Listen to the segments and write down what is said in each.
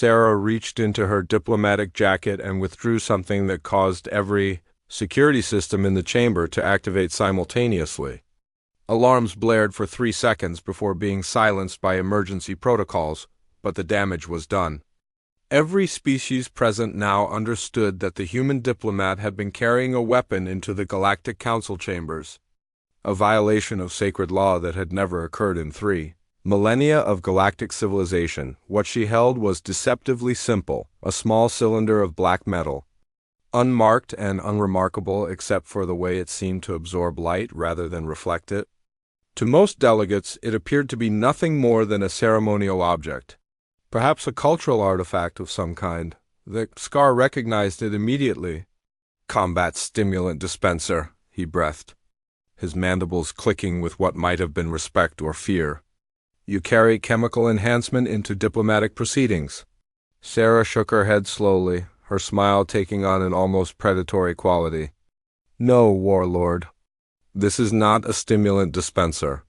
Sarah reached into her diplomatic jacket and withdrew something that caused every security system in the chamber to activate simultaneously. Alarms blared for 3 seconds before being silenced by emergency protocols, but the damage was done. Every species present now understood that the human diplomat had been carrying a weapon into the Galactic Council chambers, a violation of sacred law that had never occurred in 3 millennia of galactic civilization. What she held was deceptively simple, a small cylinder of black metal, unmarked and unremarkable except for the way it seemed to absorb light rather than reflect it. To most delegates, it appeared to be nothing more than a ceremonial object, perhaps a cultural artifact of some kind. The Scar recognized it immediately. "Combat stimulant dispenser," he breathed, his mandibles clicking with what might have been respect or fear. "You carry chemical enhancement into diplomatic proceedings." Sarah shook her head slowly, her smile taking on an almost predatory quality. "No, Warlord. This is not a stimulant dispenser.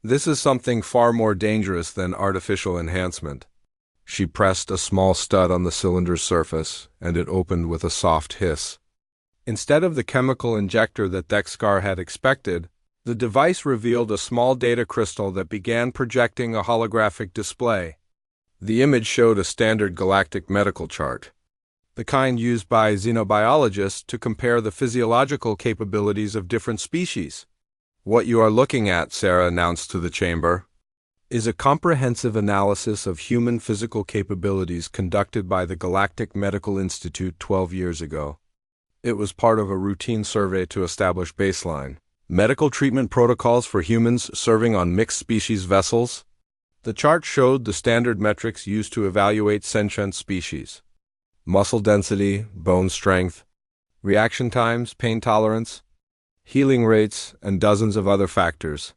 This is something far more dangerous than artificial enhancement." She pressed a small stud on the cylinder's surface, and it opened with a soft hiss. Instead of the chemical injector that Dexcar had expected, the device revealed a small data crystal that began projecting a holographic display. The image showed a standard galactic medical chart, the kind used by xenobiologists to compare the physiological capabilities of different species. "What you are looking at," Sarah announced to the chamber, "is a comprehensive analysis of human physical capabilities conducted by the Galactic Medical Institute 12 years ago. It was part of a routine survey to establish baseline medical treatment protocols for humans serving on mixed-species vessels." The chart showed the standard metrics used to evaluate sentient species: muscle density, bone strength, reaction times, pain tolerance, healing rates, and dozens of other factors.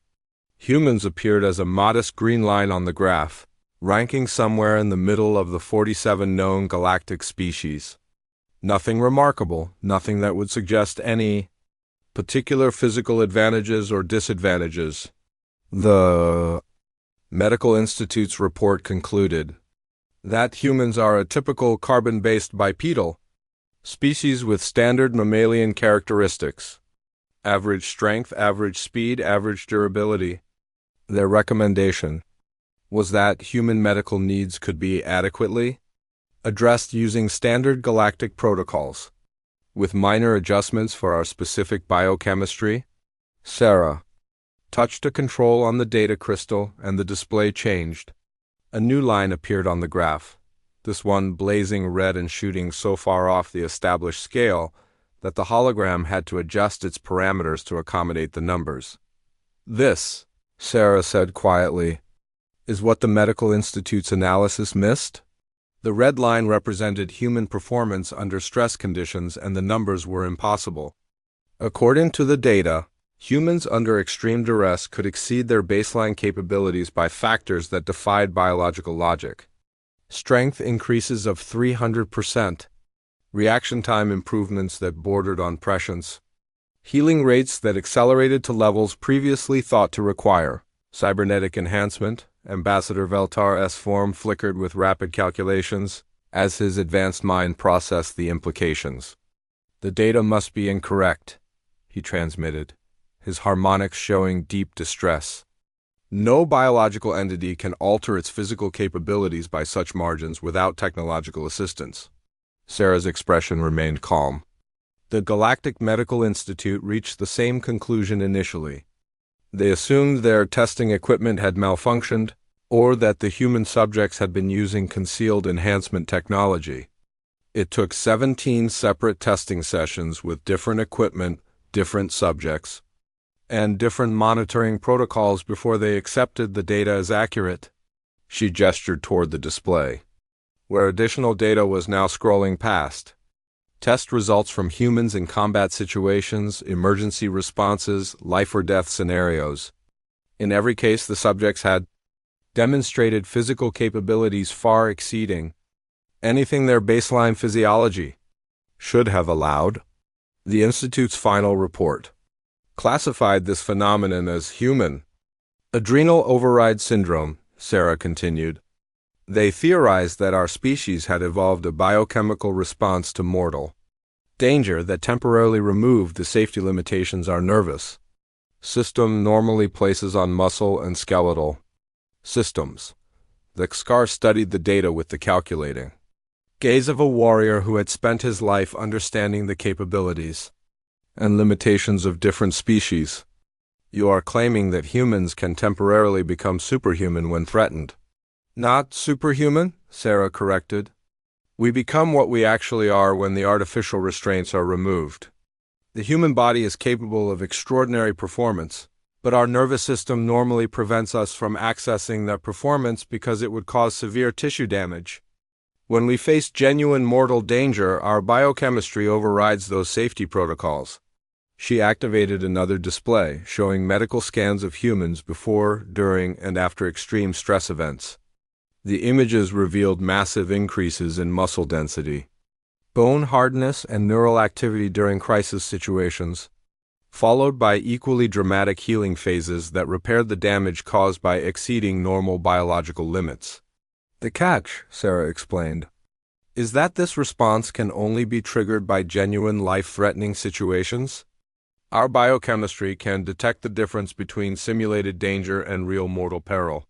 Humans appeared as a modest green line on the graph, ranking somewhere in the middle of the 47 known galactic species. Nothing remarkable, nothing that would suggest any particular physical advantages or disadvantages. The Medical Institute's report concluded that humans are a typical carbon-based bipedal species with standard mammalian characteristics: average strength, average speed, average durability. Their recommendation was that human medical needs could be adequately addressed using standard galactic protocols, with minor adjustments for our specific biochemistry. Sarah touched a control on the data crystal, and the display changed. A new line appeared on the graph, this one blazing red and shooting so far off the established scale that the hologram had to adjust its parameters to accommodate the numbers. "This," Sarah said quietly, "is what the Medical Institute's analysis missed." The red line represented human performance under stress conditions, and the numbers were impossible. According to the data, humans under extreme duress could exceed their baseline capabilities by factors that defied biological logic. Strength increases of 300%, reaction time improvements that bordered on prescience, healing rates that accelerated to levels previously thought to require cybernetic enhancement. Ambassador Veltar's form flickered with rapid calculations as his advanced mind processed the implications. "The data must be incorrect," he transmitted, his harmonics showing deep distress. "No biological entity can alter its physical capabilities by such margins without technological assistance." Sarah's expression remained calm. The Galactic Medical Institute reached the same conclusion initially. They assumed their testing equipment had malfunctioned, or that the human subjects had been using concealed enhancement technology. It took 17 separate testing sessions with different equipment, different subjects, and different monitoring protocols before they accepted the data as accurate. She gestured toward the display, where additional data was now scrolling past. Test results from humans in combat situations, emergency responses, life or death scenarios. In every case, the subjects had demonstrated physical capabilities far exceeding anything their baseline physiology should have allowed. The Institute's final report classified this phenomenon as human adrenal override syndrome, Sarah continued. They theorized that our species had evolved a biochemical response to mortal danger that temporarily removed the safety limitations our nervous system normally places on muscle and skeletal systems. The Xkar studied the data with the calculating gaze of a warrior who had spent his life understanding the capabilities and limitations of different species. You are claiming that humans can temporarily become superhuman when threatened. Not superhuman, Sarah corrected. We become what we actually are when the artificial restraints are removed. The human body is capable of extraordinary performance, but our nervous system normally prevents us from accessing that performance because it would cause severe tissue damage. When we face genuine mortal danger, our biochemistry overrides those safety protocols. She activated another display, showing medical scans of humans before, during, and after extreme stress events. The images revealed massive increases in muscle density, bone hardness, and neural activity during crisis situations, followed by equally dramatic healing phases that repaired the damage caused by exceeding normal biological limits. The catch, Sarah explained, is that this response can only be triggered by genuine life-threatening situations. Our biochemistry can detect the difference between simulated danger and real mortal peril.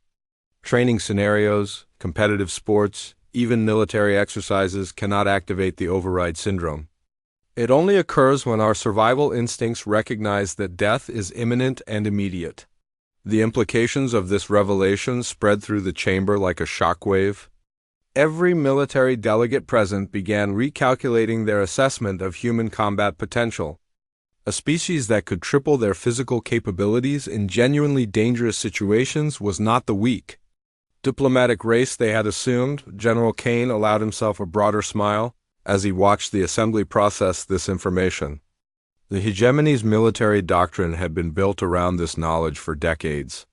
Training scenarios, competitive sports, even military exercises cannot activate the override syndrome. It only occurs when our survival instincts recognize that death is imminent and immediate. The implications of this revelation spread through the chamber like a shockwave. Every military delegate present began recalculating their assessment of human combat potential. A species that could triple their physical capabilities in genuinely dangerous situations was not the weak, diplomatic race they had assumed. General Kane allowed himself a broader smile as he watched the assembly process this information. The hegemony's military doctrine had been built around this knowledge for decades,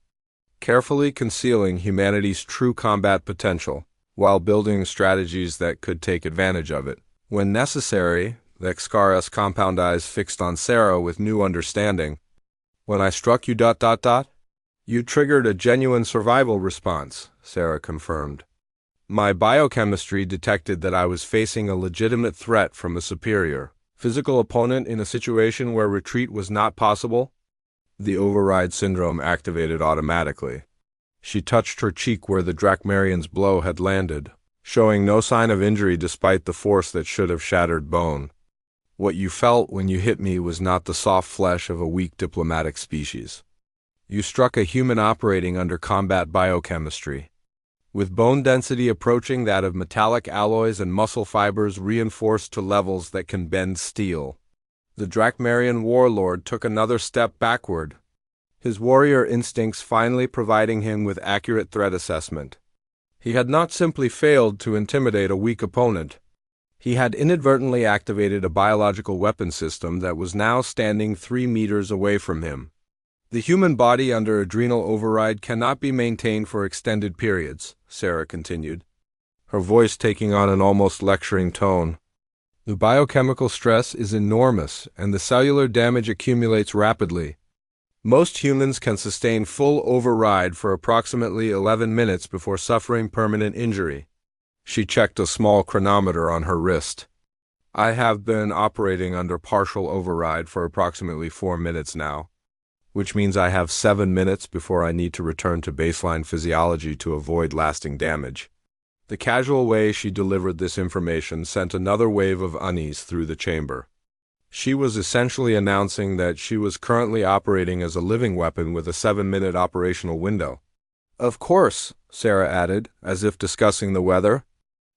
carefully concealing humanity's true combat potential, while building strategies that could take advantage of it. When necessary, the Xkar's compound eyes fixed on Sarah with new understanding. When I struck you... You triggered a genuine survival response, Sarah confirmed. My biochemistry detected that I was facing a legitimate threat from a superior physical opponent in a situation where retreat was not possible. The override syndrome activated automatically. She touched her cheek where the Drakmarian's blow had landed, showing no sign of injury despite the force that should have shattered bone. What you felt when you hit me was not the soft flesh of a weak diplomatic species. You struck a human operating under combat biochemistry, with bone density approaching that of metallic alloys and muscle fibers reinforced to levels that can bend steel. The Drakmarian warlord took another step backward, his warrior instincts finally providing him with accurate threat assessment. He had not simply failed to intimidate a weak opponent. He had inadvertently activated a biological weapon system that was now standing 3 meters away from him. The human body under adrenal override cannot be maintained for extended periods, Sarah continued, her voice taking on an almost lecturing tone. The biochemical stress is enormous, and the cellular damage accumulates rapidly. Most humans can sustain full override for approximately 11 minutes before suffering permanent injury. She checked a small chronometer on her wrist. I have been operating under partial override for approximately 4 minutes now, which means I have 7 minutes before I need to return to baseline physiology to avoid lasting damage. The casual way she delivered this information sent another wave of unease through the chamber. She was essentially announcing that she was currently operating as a living weapon with a 7-minute operational window. Of course, Sarah added, as if discussing the weather.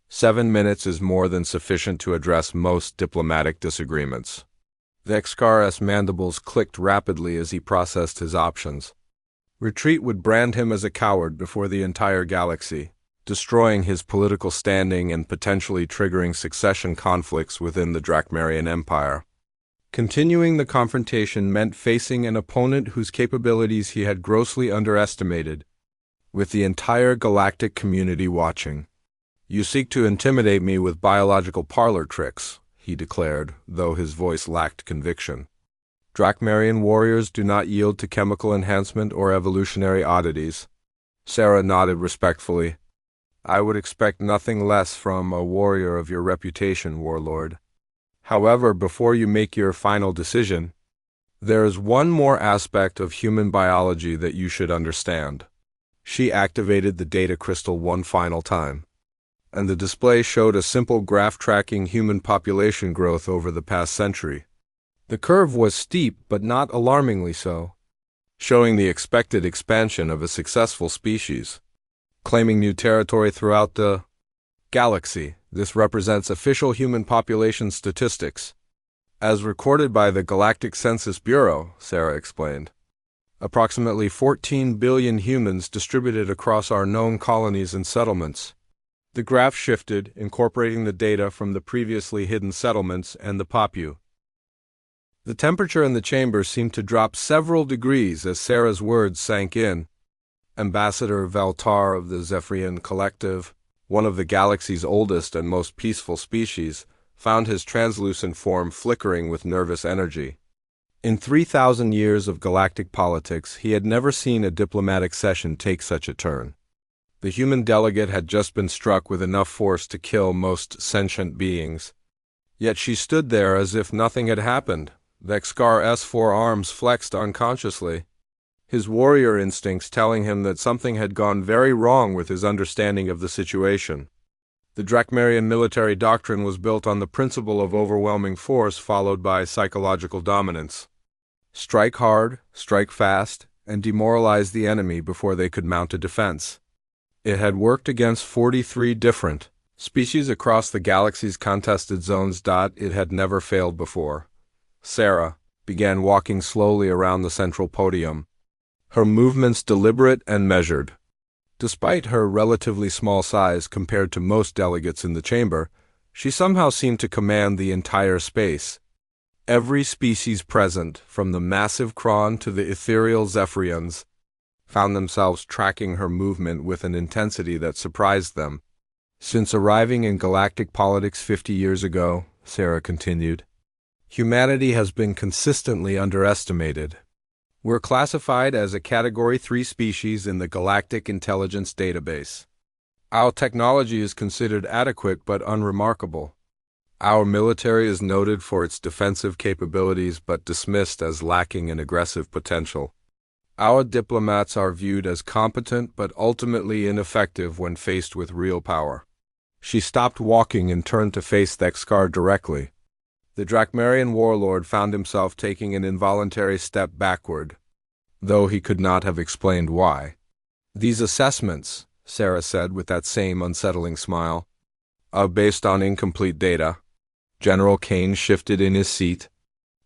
7 minutes is more than sufficient to address most diplomatic disagreements. The Xkar's mandibles clicked rapidly as he processed his options. Retreat would brand him as a coward before the entire galaxy, destroying his political standing and potentially triggering succession conflicts within the Drakmarian Empire. Continuing the confrontation meant facing an opponent whose capabilities he had grossly underestimated, with the entire galactic community watching. You seek to intimidate me with biological parlor tricks, he declared, though his voice lacked conviction. Drakmarian warriors do not yield to chemical enhancement or evolutionary oddities. Sarah nodded respectfully. I would expect nothing less from a warrior of your reputation, Warlord. However, before you make your final decision, there is one more aspect of human biology that you should understand. She activated the data crystal one final time, and the display showed a simple graph tracking human population growth over the past century. The curve was steep, but not alarmingly so, showing the expected expansion of a successful species, claiming new territory throughout the galaxy. This represents official human population statistics, as recorded by the Galactic Census Bureau, Sarah explained. Approximately 14 billion humans distributed across our known colonies and settlements. The graph shifted, incorporating the data from the previously hidden settlements and the popu. The temperature in the chamber seemed to drop several degrees as Sarah's words sank in. Ambassador Valtar of the Zephyrian Collective, one of the galaxy's oldest and most peaceful species, found his translucent form flickering with nervous energy. In 3,000 years of galactic politics, he had never seen a diplomatic session take such a turn. The human delegate had just been struck with enough force to kill most sentient beings. Yet she stood there as if nothing had happened. Vexcar's 4 arms flexed unconsciously, his warrior instincts telling him that something had gone very wrong with his understanding of the situation. The Drakmarian military doctrine was built on the principle of overwhelming force followed by psychological dominance. Strike hard, strike fast, and demoralize the enemy before they could mount a defense. It had worked against 43 different species across the galaxy's contested zones. It had never failed before. Sarah began walking slowly around the central podium, her movements deliberate and measured. Despite her relatively small size compared to most delegates in the chamber, she somehow seemed to command the entire space. Every species present, from the massive Kron to the ethereal Zephyrians, found themselves tracking her movement with an intensity that surprised them. Since arriving in galactic politics 50 years ago, Sarah continued, humanity has been consistently underestimated. We're classified as a Category 3 species in the Galactic Intelligence Database. Our technology is considered adequate but unremarkable. Our military is noted for its defensive capabilities but dismissed as lacking in aggressive potential. Our diplomats are viewed as competent but ultimately ineffective when faced with real power. She stopped walking and turned to face Vexcar directly. The Drakmarian warlord found himself taking an involuntary step backward, though he could not have explained why. These assessments, Sarah said with that same unsettling smile, are based on incomplete data. General Kane shifted in his seat,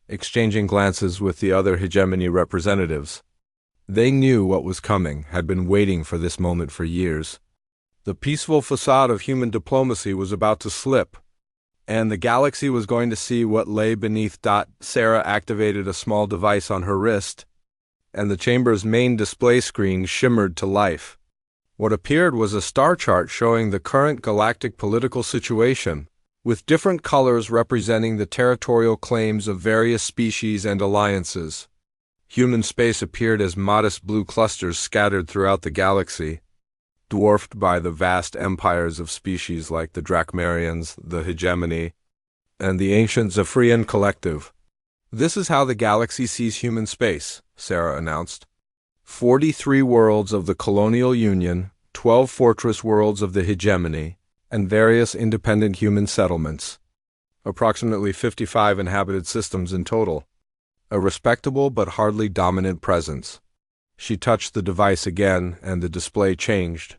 exchanging glances with the other hegemony representatives. They knew what was coming, had been waiting for this moment for years. The peaceful facade of human diplomacy was about to slip, and the galaxy was going to see what lay beneath. Sarah activated a small device on her wrist, and the chamber's main display screen shimmered to life. What appeared was a star chart showing the current galactic political situation, with different colors representing the territorial claims of various species and alliances. Human space appeared as modest blue clusters scattered throughout the galaxy, dwarfed by the vast empires of species like the Drakmarians, the hegemony, and the ancient Zephyrian Collective. This is how the galaxy sees human space, Sarah announced. 43 worlds of the Colonial Union, 12 fortress worlds of the hegemony, and various independent human settlements. Approximately 55 inhabited systems in total. A respectable but hardly dominant presence. She touched the device again, and the display changed.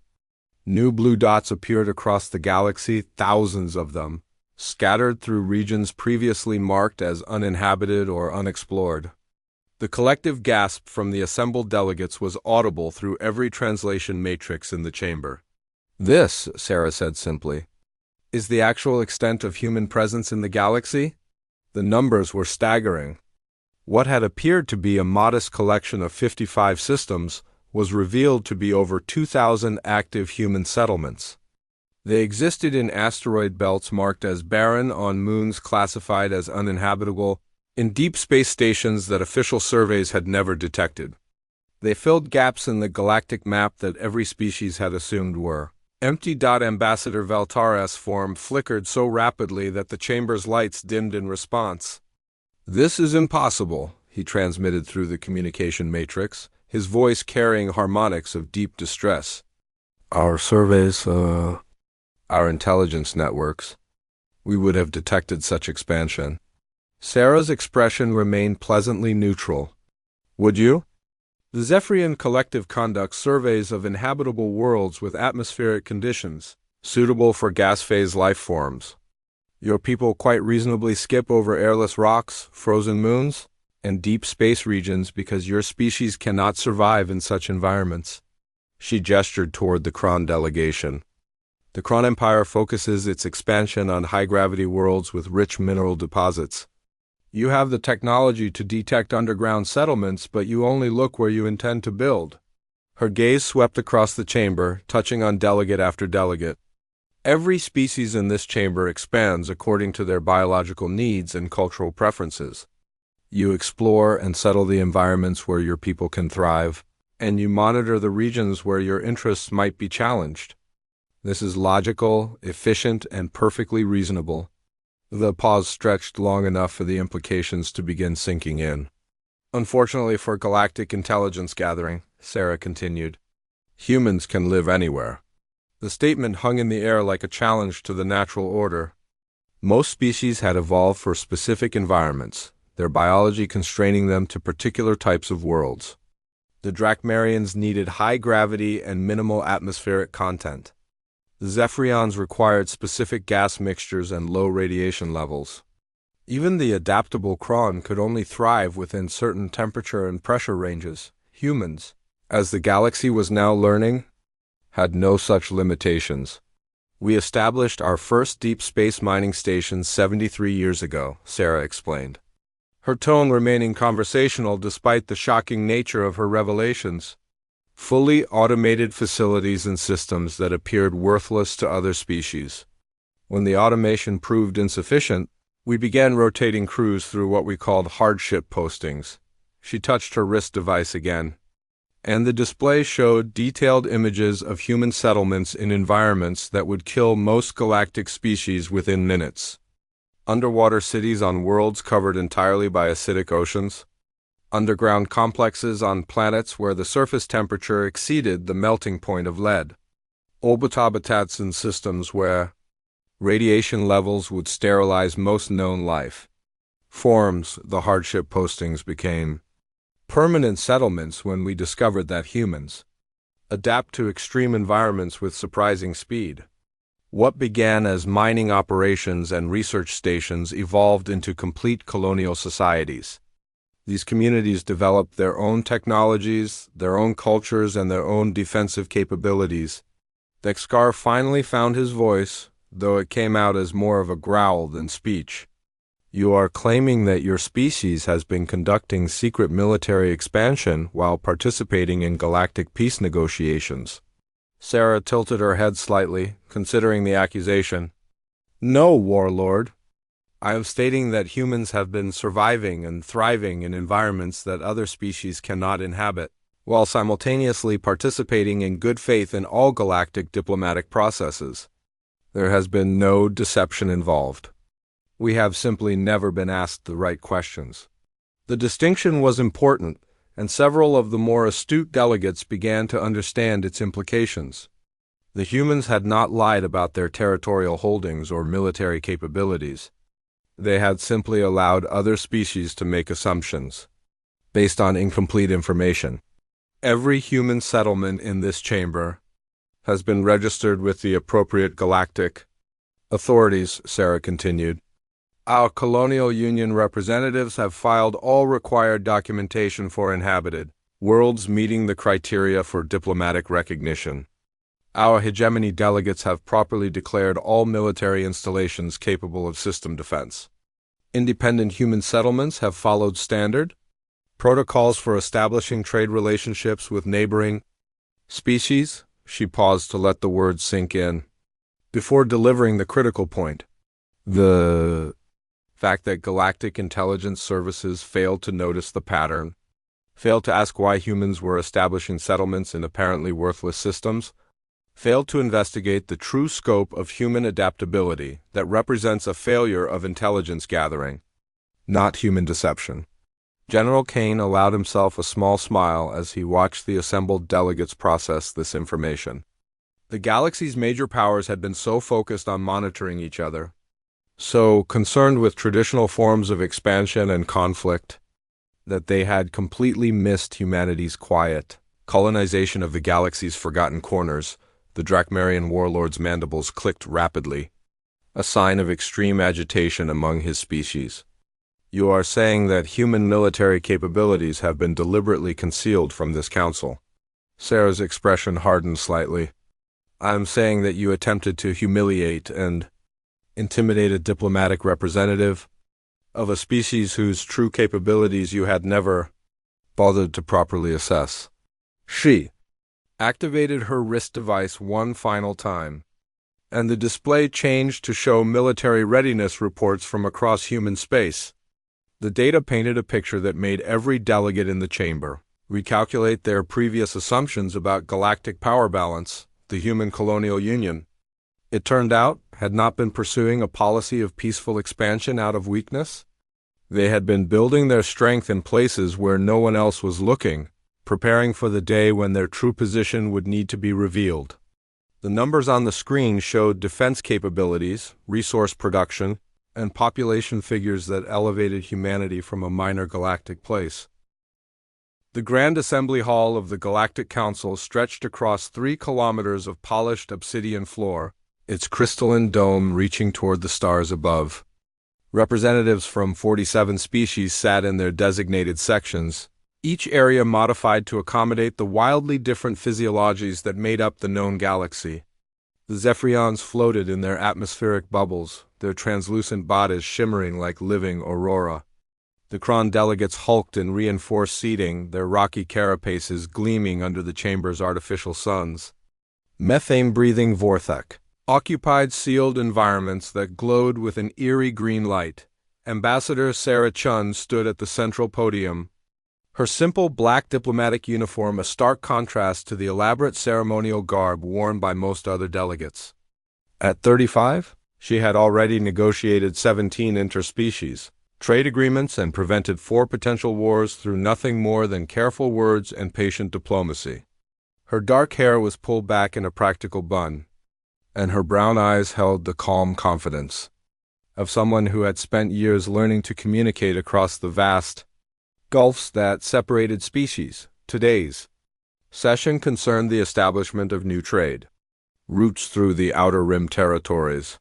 New blue dots appeared across the galaxy, thousands of them, scattered through regions previously marked as uninhabited or unexplored. The collective gasp from the assembled delegates was audible through every translation matrix in the chamber. This, Sarah said simply, is the actual extent of human presence in the galaxy? The numbers were staggering. What had appeared to be a modest collection of 55 systems was revealed to be over 2,000 active human settlements. They existed in asteroid belts marked as barren, on moons classified as uninhabitable, in deep space stations that official surveys had never detected. They filled gaps in the galactic map that every species had assumed were Empty. Ambassador Valtares' form flickered so rapidly that the chamber's lights dimmed in response. "This is impossible," he transmitted through the communication matrix, his voice carrying harmonics of deep distress. "Our surveys, our intelligence networks, we would have detected such expansion." Sarah's expression remained pleasantly neutral. "Would you?" The Zephyrian Collective conducts surveys of inhabitable worlds with atmospheric conditions suitable for gas-phase life forms. Your people quite reasonably skip over airless rocks, frozen moons, and deep space regions because your species cannot survive in such environments. She gestured toward the Kron delegation. The Kron Empire focuses its expansion on high-gravity worlds with rich mineral deposits. You have the technology to detect underground settlements, but you only look where you intend to build. Her gaze swept across the chamber, touching on delegate after delegate. Every species in this chamber expands according to their biological needs and cultural preferences. You explore and settle the environments where your people can thrive, and you monitor the regions where your interests might be challenged. This is logical, efficient, and perfectly reasonable. The pause stretched long enough for the implications to begin sinking in. "Unfortunately for galactic intelligence gathering," Sarah continued, "humans can live anywhere." The statement hung in the air like a challenge to the natural order. Most species had evolved for specific environments, their biology constraining them to particular types of worlds. The Drakmarians needed high gravity and minimal atmospheric content. The Zephyrians required specific gas mixtures and low radiation levels. Even the adaptable Kron could only thrive within certain temperature and pressure ranges. Humans, as the galaxy was now learning, had no such limitations. "We established our first deep space mining station 73 years ago," Sarah explained, her tone remaining conversational despite the shocking nature of her revelations. "Fully automated facilities and systems that appeared worthless to other species. When the automation proved insufficient, we began rotating crews through what we called hardship postings." She touched her wrist device again, and the display showed detailed images of human settlements in environments that would kill most galactic species within minutes. Underwater cities on worlds covered entirely by acidic oceans. Underground complexes on planets where the surface temperature exceeded the melting point of lead. Orbit habitats in systems where radiation levels would sterilize most known life forms. The hardship postings became permanent settlements when we discovered that humans adapt to extreme environments with surprising speed. What began as mining operations and research stations evolved into complete colonial societies. These communities developed their own technologies, their own cultures, and their own defensive capabilities. Dexkar finally found his voice, though it came out as more of a growl than speech. "You are claiming that your species has been conducting secret military expansion while participating in galactic peace negotiations." Sarah tilted her head slightly, considering the accusation. "No, warlord. I am stating that humans have been surviving and thriving in environments that other species cannot inhabit, while simultaneously participating in good faith in all galactic diplomatic processes. There has been no deception involved. We have simply never been asked the right questions." The distinction was important, and several of the more astute delegates began to understand its implications. The humans had not lied about their territorial holdings or military capabilities. They had simply allowed other species to make assumptions based on incomplete information. "Every human settlement in this chamber has been registered with the appropriate galactic authorities," Sarah continued. "Our Colonial Union representatives have filed all required documentation for inhabited worlds meeting the criteria for diplomatic recognition. Our hegemony delegates have properly declared all military installations capable of system defense. Independent human settlements have followed standard protocols for establishing trade relationships with neighboring species." She paused to let the words sink in before delivering the critical point. "The fact that galactic intelligence services failed to notice the pattern, failed to ask why humans were establishing settlements in apparently worthless systems, failed to investigate the true scope of human adaptability that represents a failure of intelligence gathering, not human deception. General Kane allowed himself a small smile as he watched the assembled delegates process this information. The galaxy's major powers had been so focused on monitoring each other, so concerned with traditional forms of expansion and conflict, that they had completely missed humanity's quiet colonization of the galaxy's forgotten corners. The Drakmarian warlord's mandibles clicked rapidly, a sign of extreme agitation among his species. You are saying that human military capabilities have been deliberately concealed from this council. Sarah's expression hardened slightly. I'm saying that you attempted to humiliate and intimidate a diplomatic representative of a species whose true capabilities you had never bothered to properly assess. She activated her wrist device one final time, and the display changed to show military readiness reports from across human space. The data painted a picture that made every delegate in the chamber recalculate their previous assumptions about galactic power balance. The human colonial union, it turned out, had not been pursuing a policy of peaceful expansion out of weakness. They had been building their strength in places where no one else was looking, preparing for the day when their true position would need to be revealed. The numbers on the screen showed defense capabilities, resource production, and population figures that elevated humanity from a minor galactic place. The Grand Assembly Hall of the Galactic Council stretched across 3 kilometers of polished obsidian floor, its crystalline dome reaching toward the stars above. Representatives from 47 species sat in their designated sections, each area modified to accommodate the wildly different physiologies that made up the known galaxy. The Zephyrians floated in their atmospheric bubbles, their translucent bodies shimmering like living aurora. The Kron delegates hulked in reinforced seating, their rocky carapaces gleaming under the chamber's artificial suns. Methane-breathing Vorthek occupied sealed environments that glowed with an eerie green light. Ambassador Sarah Chun stood at the central podium, her simple black diplomatic uniform a stark contrast to the elaborate ceremonial garb worn by most other delegates. At 35, she had already negotiated 17 interspecies trade agreements and prevented 4 potential wars through nothing more than careful words and patient diplomacy. Her dark hair was pulled back in a practical bun, and her brown eyes held the calm confidence of someone who had spent years learning to communicate across the vast gulfs that separated species. Today's session concerned the establishment of new trade routes through the Outer Rim territories,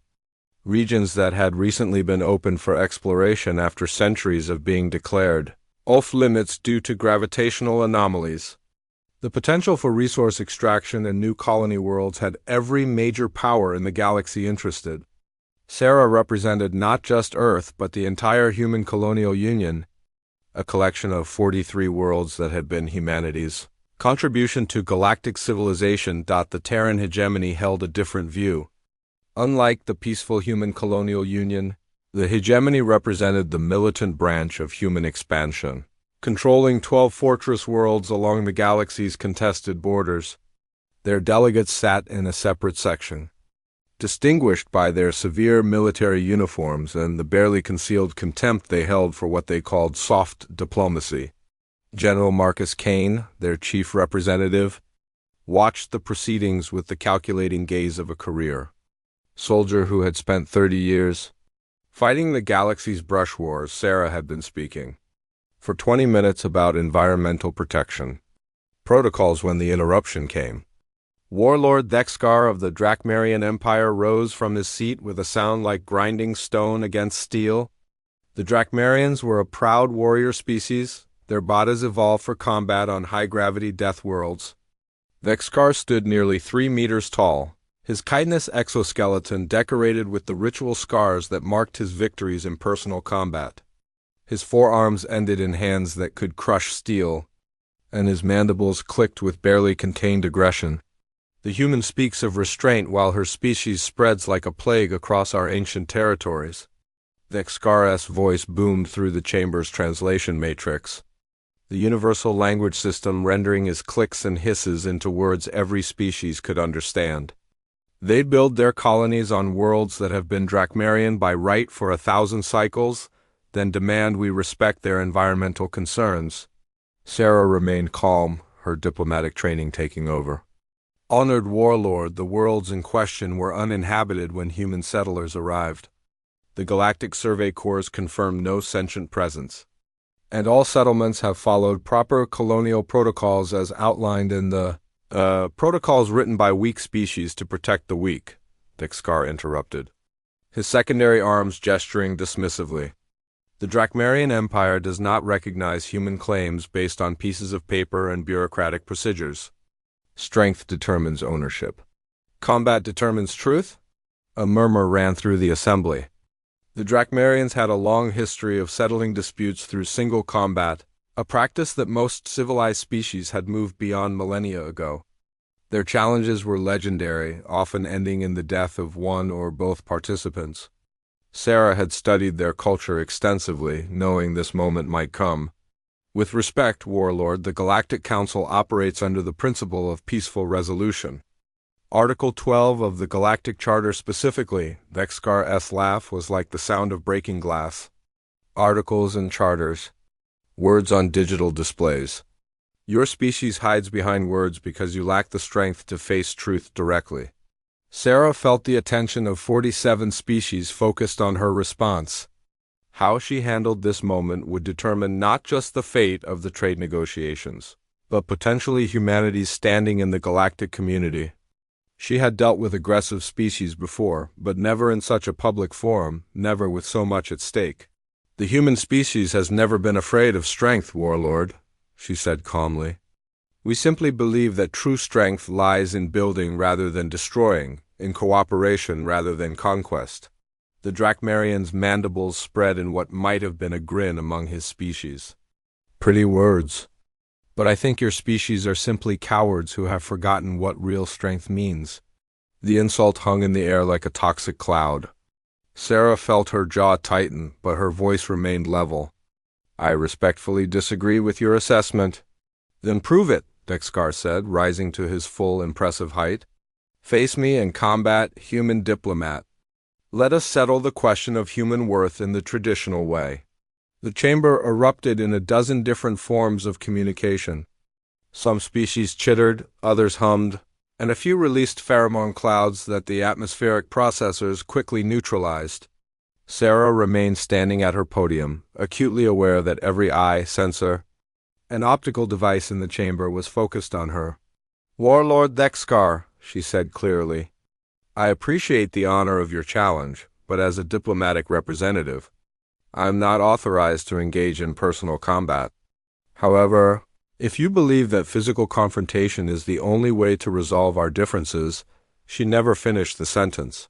regions that had recently been opened for exploration after centuries of being declared off-limits due to gravitational anomalies. The potential for resource extraction and new colony worlds had every major power in the galaxy interested. Sarah represented not just Earth but the entire human colonial union, a collection of 43 worlds that had been humanity's contribution to galactic civilization. The Terran hegemony held a different view. Unlike the peaceful human colonial union, the hegemony represented the militant branch of human expansion, controlling 12 fortress worlds along the galaxy's contested borders. Their delegates sat in a separate section, distinguished by their severe military uniforms and the barely concealed contempt they held for what they called soft diplomacy. General Marcus Kane, their chief representative, watched the proceedings with the calculating gaze of a career soldier who had spent 30 years fighting the galaxy's brush wars. Sarah had been speaking for 20 minutes about environmental protection protocols when the interruption came. Warlord Thexkar of the Drakmarian Empire rose from his seat with a sound like grinding stone against steel. The Drakmarians were a proud warrior species, their bodies evolved for combat on high-gravity death worlds. Thexkar stood nearly 3 meters tall, his chitinous exoskeleton decorated with the ritual scars that marked his victories in personal combat. His forearms ended in hands that could crush steel, and his mandibles clicked with barely contained aggression. The human speaks of restraint while her species spreads like a plague across our ancient territories. Thexkar's voice boomed through the chamber's translation matrix. the universal language system rendering his clicks and hisses into words every species could understand. They'd build their colonies on worlds that have been Drakmarian by right for 1,000 cycles, then demand we respect their environmental concerns. Sarah remained calm, her diplomatic training taking over. Honored warlord, the worlds in question were uninhabited when human settlers arrived. The Galactic Survey Corps confirmed no sentient presence. And all settlements have followed proper colonial protocols as outlined in the protocols written by weak species to protect the weak, Dexkar interrupted, his secondary arms gesturing dismissively. The Drakmarian Empire does not recognize human claims based on pieces of paper and bureaucratic procedures. Strength determines ownership. Combat determines truth? A murmur ran through the assembly. The Drakmarians had a long history of settling disputes through single combat, a practice that most civilized species had moved beyond millennia ago. Their challenges were legendary, often ending in the death of one or both participants. Sarah had studied their culture extensively, knowing this moment might come. With respect, Warlord, the Galactic Council operates under the principle of peaceful resolution. Article 12 of the Galactic Charter specifically, Dexkar's laugh was like the sound of breaking glass. Articles and charters. Words on digital displays. Your species hides behind words because you lack the strength to face truth directly. Sarah felt the attention of 47 species focused on her response. How she handled this moment would determine not just the fate of the trade negotiations, but potentially humanity's standing in the galactic community. She had dealt with aggressive species before, but never in such a public forum, never with so much at stake. The human species has never been afraid of strength, Warlord, she said calmly. We simply believe that true strength lies in building rather than destroying, in cooperation rather than conquest. The Drakmarian's mandibles spread in what might have been a grin among his species. Pretty words. But I think your species are simply cowards who have forgotten what real strength means. The insult hung in the air like a toxic cloud. Sarah felt her jaw tighten, but her voice remained level. I respectfully disagree with your assessment. Then prove it, Dexkar said, rising to his full impressive height. Face me in combat, human diplomat. Let us settle the question of human worth in the traditional way. The chamber erupted in a dozen different forms of communication. Some species chittered, others hummed, and a few released pheromone clouds that the atmospheric processors quickly neutralized. Sarah remained standing at her podium, acutely aware that every eye, sensor, and optical device in the chamber was focused on her. Warlord Dexkar, she said clearly, I appreciate the honor of your challenge, but as a diplomatic representative, I am not authorized to engage in personal combat. However, if you believe that physical confrontation is the only way to resolve our differences, she never finished the sentence.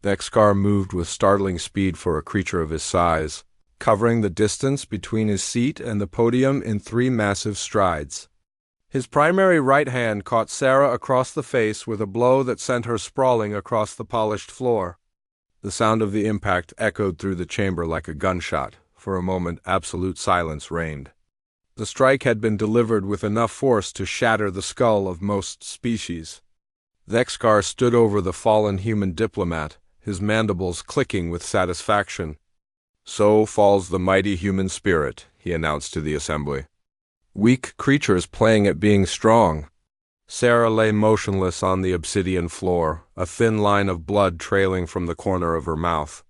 Dexkar moved with startling speed for a creature of his size, covering the distance between his seat and the podium in 3 massive strides. His primary right hand caught Sarah across the face with a blow that sent her sprawling across the polished floor. The sound of the impact echoed through the chamber like a gunshot. For a moment, absolute silence reigned. The strike had been delivered with enough force to shatter the skull of most species. Dexkar stood over the fallen human diplomat, his mandibles clicking with satisfaction. So falls the mighty human spirit, he announced to the assembly. Weak creatures playing at being strong. Sarah lay motionless on the obsidian floor, a thin line of blood trailing from the corner of her mouth.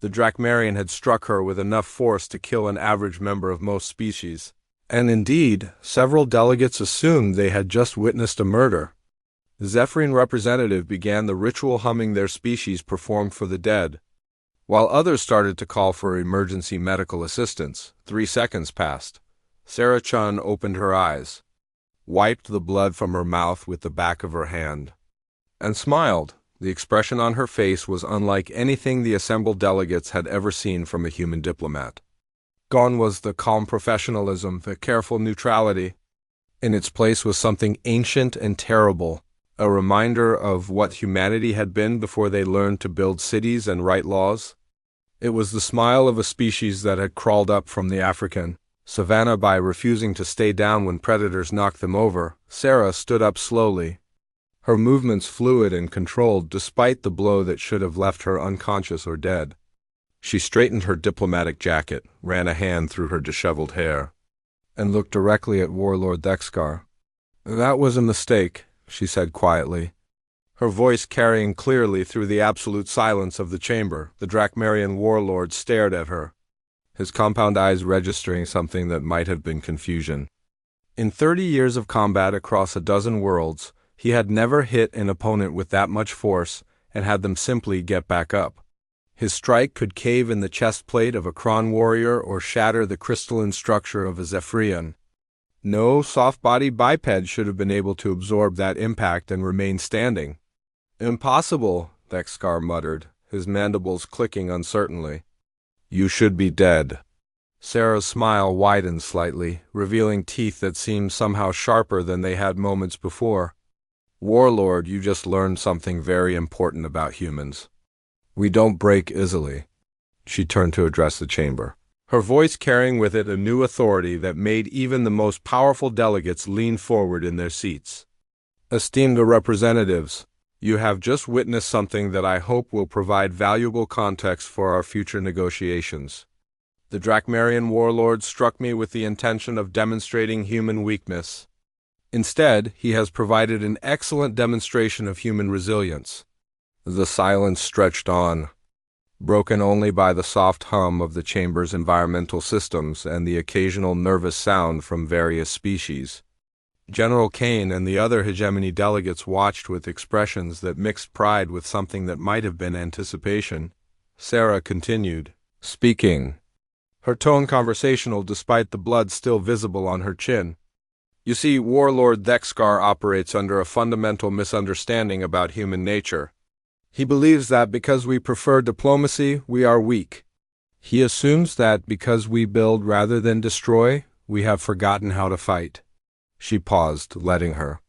The Drakmarian had struck her with enough force to kill an average member of most species. And indeed, several delegates assumed they had just witnessed a murder. The Zephyrian representative began the ritual humming their species performed for the dead. While others started to call for emergency medical assistance, 3 seconds passed. Sarah Chun opened her eyes, wiped the blood from her mouth with the back of her hand, and smiled. The expression on her face was unlike anything the assembled delegates had ever seen from a human diplomat. Gone was the calm professionalism, the careful neutrality. In its place was something ancient and terrible, a reminder of what humanity had been before they learned to build cities and write laws. It was the smile of a species that had crawled up from the African, Savannah by refusing to stay down when predators knocked them over, Sarah stood up slowly, her movements fluid and controlled despite the blow that should have left her unconscious or dead. She straightened her diplomatic jacket, ran a hand through her disheveled hair, and looked directly at Warlord Dexkar. "That was a mistake," she said quietly, her voice carrying clearly through the absolute silence of the chamber. The Drakmarian warlord stared at her, his compound eyes registering something that might have been confusion. In 30 years of combat across a dozen worlds, he had never hit an opponent with that much force and had them simply get back up. His strike could cave in the chest plate of a Kron warrior or shatter the crystalline structure of a Zephyrian. No soft-bodied biped should have been able to absorb that impact and remain standing. "Impossible," Dexkar muttered, his mandibles clicking uncertainly. "You should be dead." Sarah's smile widened slightly, revealing teeth that seemed somehow sharper than they had moments before. "Warlord, you just learned something very important about humans. We don't break easily." She turned to address the chamber, her voice carrying with it a new authority that made even the most powerful delegates lean forward in their seats. "Esteemed representatives, you have just witnessed something that I hope will provide valuable context for our future negotiations. The Drakmarian warlord struck me with the intention of demonstrating human weakness. Instead, he has provided an excellent demonstration of human resilience." The silence stretched on, broken only by the soft hum of the chamber's environmental systems and the occasional nervous sound from various species. General Kane and the other hegemony delegates watched with expressions that mixed pride with something that might have been anticipation. Sarah continued, speaking, her tone conversational despite the blood still visible on her chin. "You see, Warlord Dexkar operates under a fundamental misunderstanding about human nature. He believes that because we prefer diplomacy, we are weak. He assumes that because we build rather than destroy, we have forgotten how to fight." She paused, letting her